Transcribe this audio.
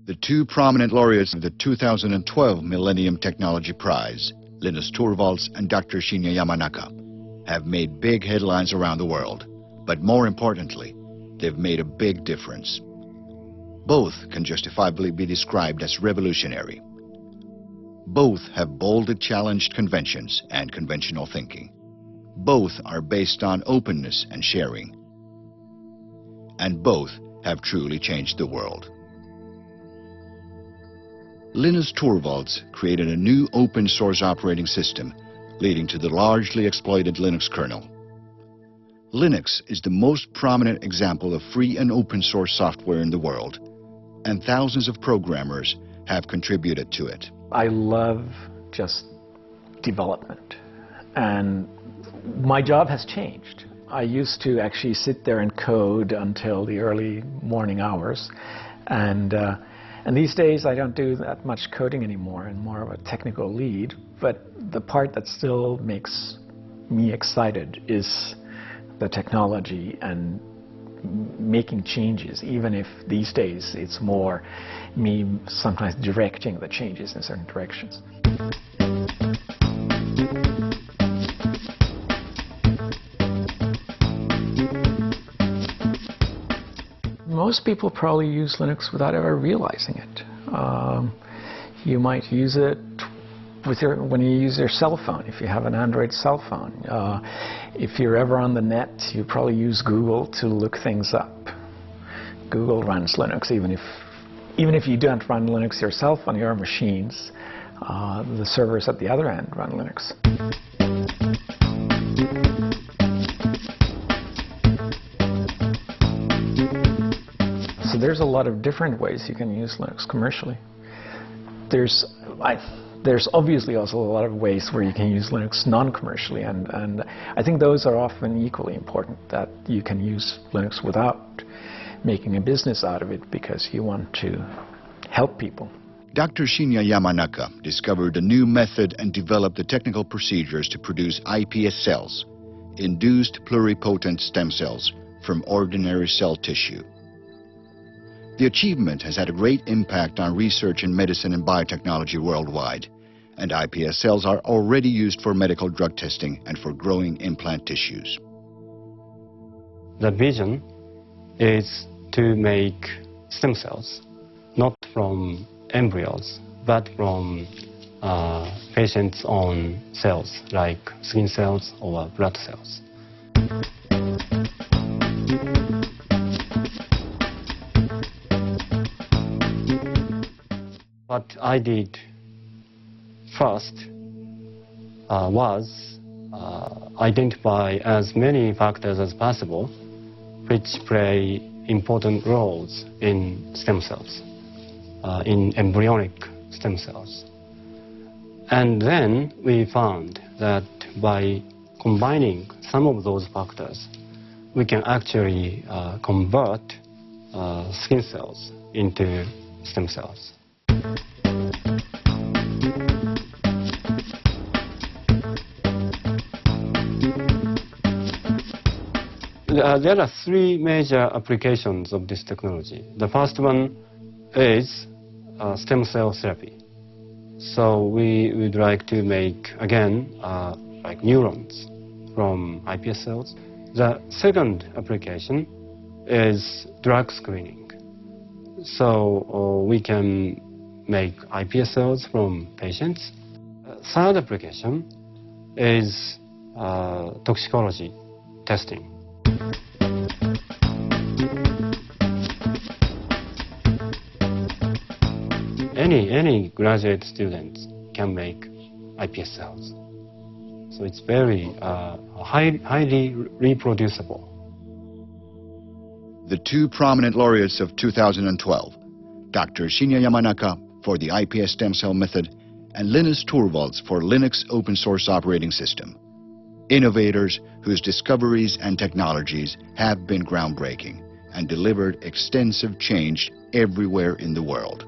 The two prominent laureates of the 2012 Millennium Technology Prize, Linus Torvalds and Dr. Shinya Yamanaka, have made big headlines around the world. But more importantly, they've made a big difference. Both can justifiably be described as revolutionary. Both have boldly challenged conventions and conventional thinking. Both are based on openness and sharing. And both have truly changed the world. Linus Torvalds created a new open source operating system, leading to the largely exploited Linux kernel. Linux is the most prominent example of free and open source software in the world, and thousands of programmers have contributed to it. I love just development, and my job has changed. I used to actually sit there and code until the early morning hours, and these days I don't do that much coding anymore. I'm more of a technical lead, but the part that still makes me excited is the technology and making changes, even if these days it's more me sometimes directing the changes in certain directions. Most people probably use Linux without ever realizing it. You might use it when you use your cell phone, if you have an Android cell phone. If you're ever on the net, you probably use Google to look things up. Google runs Linux, even if you don't run Linux yourself on your machines. The servers at the other end run Linux. So there's a lot of different ways you can use Linux commercially. There's obviously also a lot of ways where you can use Linux non-commercially, and I think those are often equally important, that you can use Linux without making a business out of it because you want to help people. Dr. Shinya Yamanaka discovered a new method and developed the technical procedures to produce iPS cells, induced pluripotent stem cells, from ordinary cell tissue. The achievement has had a great impact on research in medicine and biotechnology worldwide, and iPS cells are already used for medical drug testing and for growing implant tissues. The vision is to make stem cells, not from embryos, but from patients' own cells, like skin cells or blood cells. What I did first was identify as many factors as possible which play important roles in stem cells, in embryonic stem cells. And then we found that by combining some of those factors, we can actually convert skin cells into stem cells. There are three major applications of this technology. The first one is stem cell therapy. So we would like to make, again, like neurons from iPS cells. The second application is drug screening. So we can make iPS cells from patients. Third application is toxicology testing. Any graduate students can make iPS cells. So it's very highly reproducible. The two prominent laureates of 2012, Dr. Shinya Yamanaka for the iPS stem cell method and Linus Torvalds for Linux open source operating system. Innovators whose discoveries and technologies have been groundbreaking and delivered extensive change everywhere in the world.